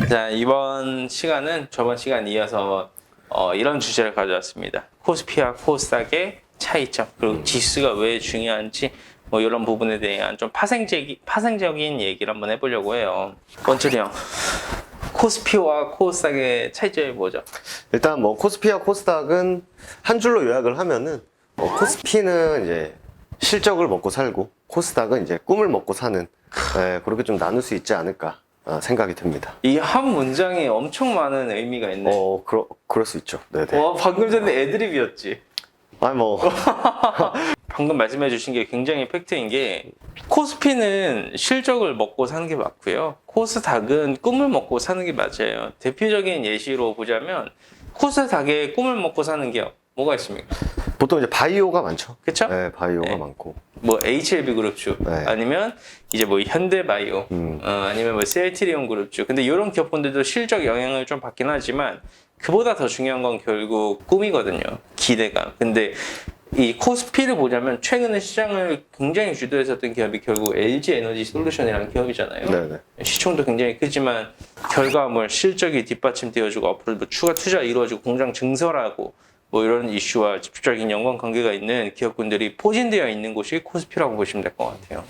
자, 이번 시간은 저번 시간 이어서 이런 주제를 가져왔습니다. 코스피와 코스닥의 차이점, 그리고 지수가 왜 중요한지 뭐 이런 부분에 대한 좀 파생적인 얘기를 한번 해보려고 해요. 원철이 형, 코스피와 코스닥의 차이점이 뭐죠? 일단 뭐 코스피와 코스닥은 한 줄로 요약을 하면은 코스피는 이제 실적을 먹고 살고 코스닥은 이제 꿈을 먹고 사는 그렇게 좀 나눌 수 있지 않을까 생각이 듭니다. 이 한 문장에 엄청 많은 의미가 있네. 그럴 수 있죠. 네네. 와, 방금 전에 애드립이었지. 아니 뭐 방금 말씀해 주신 게 굉장히 팩트인 게 코스피는 실적을 먹고 사는 게 맞고요. 코스닥은 꿈을 먹고 사는 게 맞아요. 대표적인 예시로 보자면 코스닥의 꿈을 먹고 사는 기업 뭐가 있습니까? 보통 이제 바이오가 많죠. 그쵸? 네, 바이오가 네. 많고. 뭐 HLB 그룹주 네. 아니면 이제 뭐 현대바이오 아니면 뭐 셀트리온 그룹주. 근데 이런 기업분들도 실적 영향을 좀 받긴 하지만 그보다 더 중요한 건 결국 꿈이거든요. 기대감. 근데 이 코스피를 보자면 최근에 시장을 굉장히 주도했었던 기업이 결국 LG 에너지 솔루션이라는 기업이잖아요. 네네. 시총도 굉장히 크지만 결과물, 실적이 뒷받침되어주고 앞으로도 추가 투자 이루어지고 공장 증설하고 뭐 이런 이슈와 직접적인 연관관계가 있는 기업군들이 포진되어 있는 곳이 코스피라고 보시면 될 것 같아요.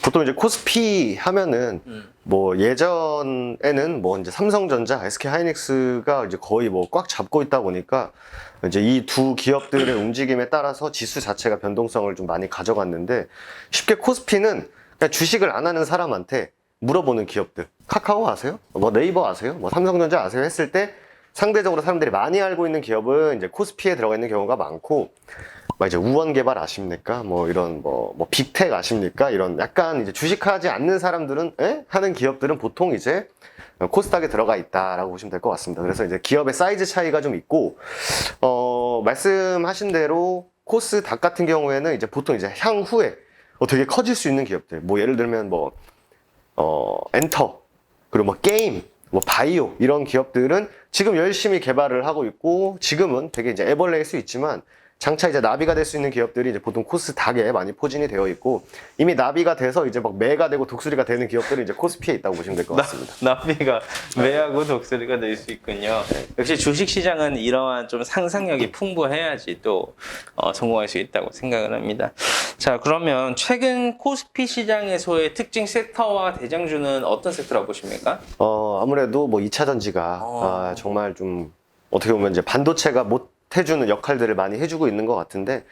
보통 이제 코스피 하면은 뭐 예전에는 뭐 이제 삼성전자, SK하이닉스가 이제 거의 뭐 꽉 잡고 있다 보니까 이제 이 두 기업들의 움직임에 따라서 지수 자체가 변동성을 좀 많이 가져갔는데 쉽게 코스피는 그냥 주식을 안 하는 사람한테 물어보는 기업들. 카카오 아세요? 뭐 네이버 아세요? 뭐 삼성전자 아세요? 했을 때 상대적으로 사람들이 많이 알고 있는 기업은 이제 코스피에 들어가 있는 경우가 많고, 막 이제 우원개발 아십니까? 뭐 이런 뭐 빅텍 아십니까? 이런 약간 이제 주식하지 않는 사람들은 하는 기업들은 보통 이제 코스닥에 들어가 있다라고 보시면 될 것 같습니다. 그래서 이제 기업의 사이즈 차이가 좀 있고, 말씀하신 대로 코스닥 같은 경우에는 이제 보통 이제 향후에 되게 커질 수 있는 기업들, 뭐 예를 들면 뭐 엔터, 그리고 뭐 게임, 뭐 바이오 이런 기업들은 지금 열심히 개발을 하고 있고 지금은 되게 이제 애벌레일 수 있지만 장차 이제 나비가 될 수 있는 기업들이 이제 보통 코스닥에 많이 포진이 되어 있고 이미 나비가 돼서 이제 막 매가 되고 독수리가 되는 기업들은 이제 코스피에 있다고 보시면 될 것 같습니다. 나비가 매하고 독수리가 될 수 있군요. 역시 주식시장은 이러한 좀 상상력이 풍부해야지 또 성공할 수 있다고 생각을 합니다. 자, 그러면 최근 코스피 시장에서의 특징 섹터와 대장주는 어떤 섹터라고 보십니까? 아무래도 뭐 2차 전지가 정말 좀 어떻게 보면 이제 반도체가 못 해주는 역할들을 많이 해주고 있는 것 같은데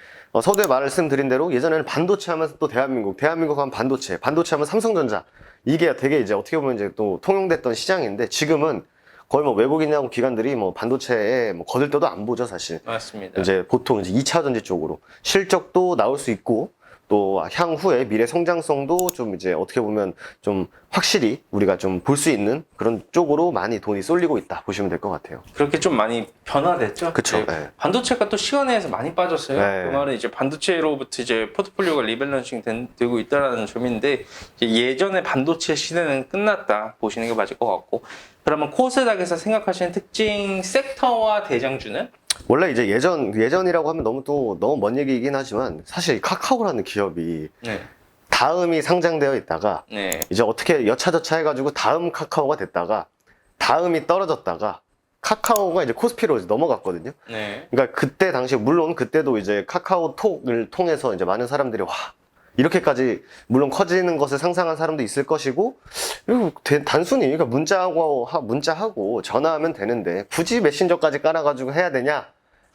서두에 말씀드린 대로 예전에는 반도체 하면서 또 대한민국 하면 반도체 하면 삼성전자 이게 되게 이제 어떻게 보면 이제 또 통용됐던 시장인데 지금은 거의 뭐 외국인하고 기관들이 뭐 반도체에 뭐 거들떠도 안 보죠 사실. 맞습니다. 이제 보통 이제 2차 전지 쪽으로 실적도 나올 수 있고 또 향후에 미래 성장성도 좀 이제 어떻게 보면 좀 확실히 우리가 좀 볼 수 있는 그런 쪽으로 많이 돈이 쏠리고 있다 보시면 될 것 같아요. 그렇게 좀 많이 변화됐죠? 그쵸. 네. 반도체가 또 시간에서 많이 빠졌어요. 네. 그 말은 이제 반도체로부터 이제 포트폴리오가 리밸런싱 되고 있다는 점인데 이제 예전에 반도체 시대는 끝났다 보시는 게 맞을 것 같고 그러면 코스닥에서 생각하시는 특징 섹터와 대장주는? 원래 이제 예전이라고 하면 너무 먼 얘기이긴 하지만 사실 카카오라는 기업이 네. 다음이 상장되어 있다가 네. 이제 어떻게 여차저차 해가지고 다음 카카오가 됐다가 다음이 떨어졌다가 카카오가 이제 코스피로 이제 넘어갔거든요. 네. 그러니까 그때 당시 물론 그때도 이제 카카오톡을 통해서 이제 많은 사람들이 와 이렇게까지 물론 커지는 것을 상상한 사람도 있을 것이고 그리고 단순히 그러니까 문자하고 전화하면 되는데 굳이 메신저까지 깔아가지고 해야 되냐?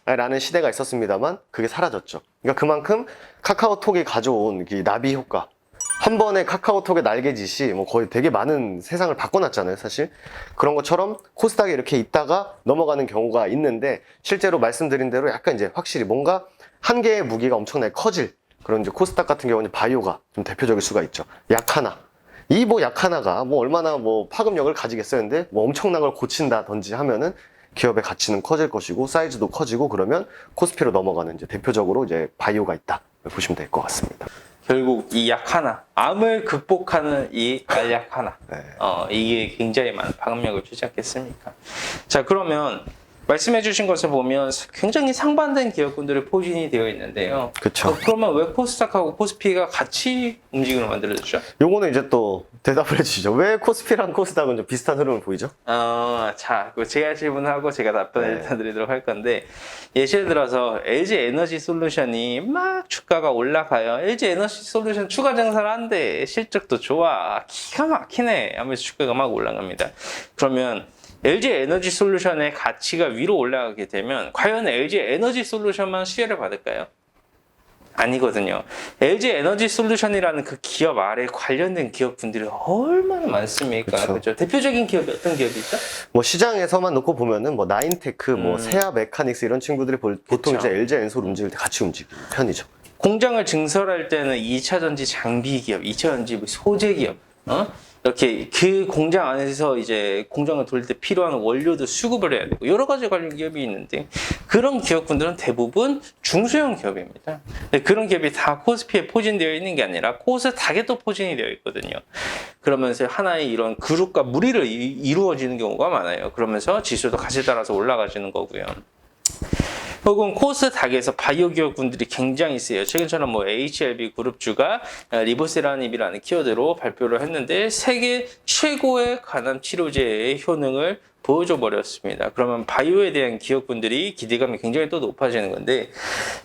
라는 시대가 있었습니다만 그게 사라졌죠. 그러니까 그만큼 카카오톡이 가져온 이 나비 효과 한 번에 카카오톡의 날개짓이 뭐 거의 되게 많은 세상을 바꿔놨잖아요 사실. 그런 것처럼 코스닥에 이렇게 있다가 넘어가는 경우가 있는데 실제로 말씀드린 대로 약간 이제 확실히 뭔가 한 개의 무기가 엄청나게 커질 그런 이제 코스닥 같은 경우는 바이오가 좀 대표적일 수가 있죠. 약 하나. 이 뭐 약 하나가 뭐 얼마나 뭐 파급력을 가지겠어요. 근데 뭐 엄청난 걸 고친다든지 하면은 기업의 가치는 커질 것이고 사이즈도 커지고 그러면 코스피로 넘어가는 이제 대표적으로 이제 바이오가 있다 보시면 될 것 같습니다. 결국 이 약 하나, 암을 극복하는 이 알약 하나. 네. 이게 굉장히 많은 파급력을 주지 않겠습니까? 자, 그러면 말씀해 주신 것을 보면 굉장히 상반된 기업군들이 포진이 되어 있는데요. 그쵸. 그러면 왜 코스닥하고 코스피가 같이 움직임을 만들어주죠? 요거는 이제 또 대답을 해주시죠. 왜 코스피랑 코스닥은 좀 비슷한 흐름을 보이죠? 자, 제가 질문하고 제가 답변을 네. 드리도록 할 건데, 예시를 들어서 LG 에너지 솔루션이 막 주가가 올라가요. LG 에너지 솔루션 추가 증설을 한대. 실적도 좋아. 기가 막히네. 하면서 주가가 막 올라갑니다. 그러면 LG 에너지 솔루션의 가치가 위로 올라가게 되면 과연 LG 에너지 솔루션만 수혜를 받을까요? 아니거든요. LG 에너지 솔루션이라는 그 기업 아래 관련된 기업분들이 얼마나 많습니까? 그쵸. 그렇죠. 대표적인 기업이 어떤 기업이죠? 뭐 시장에서만 놓고 보면은 뭐 나인테크, 뭐 세아 메카닉스 이런 친구들이 보통 그쵸. 이제 LG 엔솔 움직일 때 같이 움직이는 편이죠. 공장을 증설할 때는 2차 전지 장비 기업, 2차 전지 소재 기업, 이렇게 그 공장 안에서 이제 공장을 돌릴 때 필요한 원료도 수급을 해야 되고 여러 가지 관련 기업이 있는데 그런 기업분들은 대부분 중소형 기업입니다. 근데 그런 기업이 다 코스피에 포진되어 있는 게 아니라 코스닥에 또 포진이 되어 있거든요. 그러면서 하나의 이런 그룹과 무리를 이루어지는 경우가 많아요. 그러면서 지수도 같이 따라서 올라가지는 거고요. 혹은 코스닥에서 바이오 기업군들이 굉장히 세요. 최근처럼 뭐 HLB 그룹주가 리보세라닙이라는 키워드로 발표를 했는데 세계 최고의 간암 치료제의 효능을 보여줘 버렸습니다. 그러면 바이오에 대한 기업군들이 기대감이 굉장히 또 높아지는 건데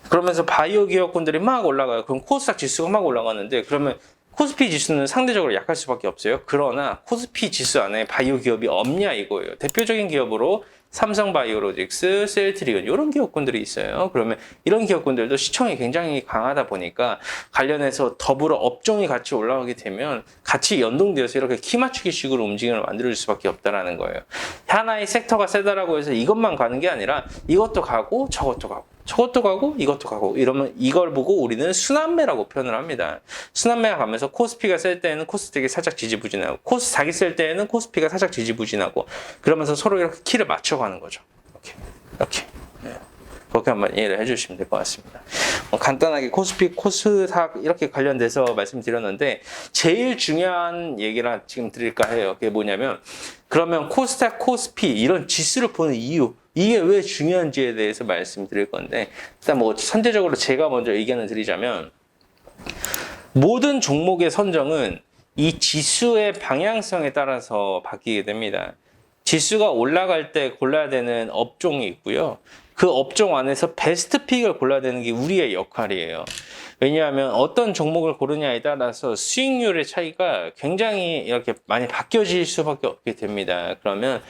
그러면서 바이오 기업군들이 막 올라가요. 그럼 코스닥 지수가 막 올라가는데 그러면 코스피 지수는 상대적으로 약할 수밖에 없어요. 그러나 코스피 지수 안에 바이오 기업이 없냐 이거예요. 대표적인 기업으로 삼성바이오로직스, 셀트리온 이런 기업군들이 있어요. 그러면 이런 기업군들도 시총이 굉장히 강하다 보니까 관련해서 더불어 업종이 같이 올라가게 되면 같이 연동되어서 이렇게 키 맞추기식으로 움직임을 만들 수밖에 없다라는 거예요. 하나의 섹터가 세다라고 해서 이것만 가는 게 아니라 이것도 가고 저것도 가고 저것도 가고 이것도 가고 이러면 이걸 보고 우리는 순환매라고 표현을 합니다. 순환매가 가면서 코스피가 셀 때에는 코스닥이 살짝 지지부진하고 코스닥이 셀 때에는 코스피가 살짝 지지부진하고 그러면서 서로 이렇게 키를 맞춰가는 거죠. 이렇게. 네. 그렇게 한번 이해를 해주시면 될 것 같습니다. 간단하게 코스피, 코스닥 이렇게 관련돼서 말씀드렸는데 제일 중요한 얘기를 지금 드릴까 해요. 그게 뭐냐면 그러면 코스닥, 코스피 이런 지수를 보는 이유 이게 왜 중요한지에 대해서 말씀드릴 건데 일단 뭐 선제적으로 제가 먼저 의견을 드리자면 모든 종목의 선정은 이 지수의 방향성에 따라서 바뀌게 됩니다. 지수가 올라갈 때 골라야 되는 업종이 있고요. 그 업종 안에서 베스트 픽을 골라야 되는 게 우리의 역할이에요. 왜냐하면 어떤 종목을 고르냐에 따라서 수익률의 차이가 굉장히 이렇게 많이 바뀌어질 수밖에 없게 됩니다. 그러면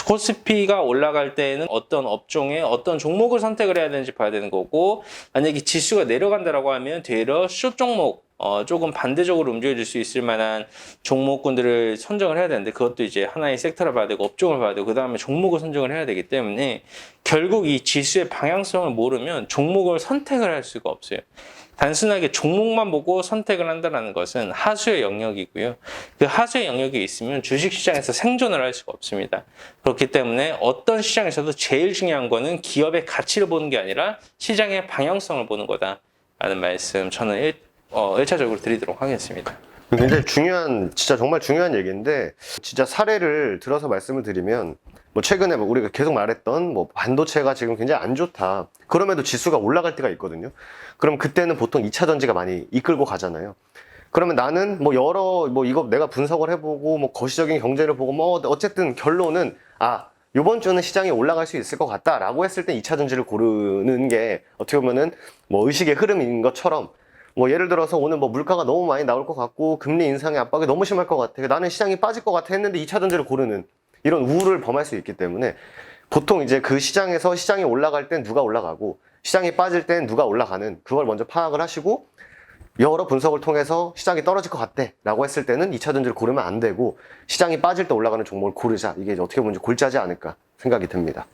코스피가 올라갈 때에는 어떤 업종에 어떤 종목을 선택을 해야 되는지 봐야 되는 거고 만약에 지수가 내려간다라고 하면 되려 숏 종목 조금 반대적으로 움직여줄 수 있을 만한 종목군들을 선정을 해야 되는데 그것도 이제 하나의 섹터를 봐야 되고 업종을 봐야 되고 그 다음에 종목을 선정을 해야 되기 때문에 결국 이 지수의 방향성을 모르면 종목을 선택을 할 수가 없어요. 단순하게 종목만 보고 선택을 한다는 것은 하수의 영역이고요. 그 하수의 영역에 있으면 주식시장에서 생존을 할 수가 없습니다. 그렇기 때문에 어떤 시장에서도 제일 중요한 거는 기업의 가치를 보는 게 아니라 시장의 방향성을 보는 거다라는 말씀 저는 1차적으로 드리도록 하겠습니다. 굉장히 중요한, 진짜 정말 중요한 얘기인데, 진짜 사례를 들어서 말씀을 드리면, 뭐 최근에 뭐 우리가 계속 말했던 뭐 반도체가 지금 굉장히 안 좋다. 그럼에도 지수가 올라갈 때가 있거든요. 그럼 그때는 보통 2차 전지가 많이 이끌고 가잖아요. 그러면 나는 뭐 이거 내가 분석을 해보고 뭐 거시적인 경제를 보고 뭐 어쨌든 결론은 요번 주는 시장이 올라갈 수 있을 것 같다라고 했을 때 2차 전지를 고르는 게 어떻게 보면은 뭐 의식의 흐름인 것처럼 뭐 예를 들어서 오늘 뭐 물가가 너무 많이 나올 것 같고 금리 인상의 압박이 너무 심할 것 같아. 나는 시장이 빠질 것 같아 했는데 2차 전지를 고르는 이런 우울을 범할 수 있기 때문에 보통 이제 그 시장에서 시장이 올라갈 땐 누가 올라가고 시장이 빠질 땐 누가 올라가는 그걸 먼저 파악을 하시고 여러 분석을 통해서 시장이 떨어질 것 같대 라고 했을 때는 2차 전지를 고르면 안 되고 시장이 빠질 때 올라가는 종목을 고르자. 이게 어떻게 보면 골자지 않을까 생각이 듭니다.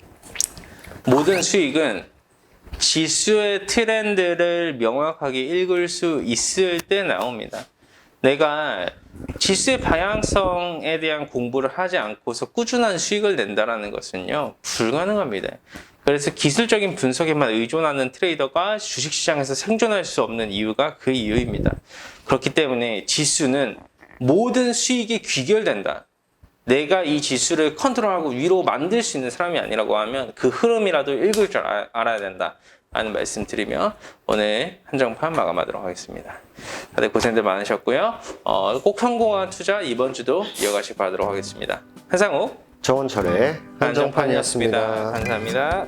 모든 수익은 지수의 트렌드를 명확하게 읽을 수 있을 때 나옵니다. 내가 지수의 방향성에 대한 공부를 하지 않고서 꾸준한 수익을 낸다는 것은요, 불가능합니다. 그래서 기술적인 분석에만 의존하는 트레이더가 주식시장에서 생존할 수 없는 이유가 그 이유입니다. 그렇기 때문에 지수는 모든 수익이 귀결된다 내가 이 지수를 컨트롤하고 위로 만들 수 있는 사람이 아니라고 하면 그 흐름이라도 읽을 줄 알아야 된다 라는 말씀 드리며 오늘 한정판 마감하도록 하겠습니다. 다들 고생들 많으셨고요. 꼭 성공한 투자 이번 주도 이어가시기 바라도록 하겠습니다. 한상욱 정원철의 한정판이었습니다. 감사합니다.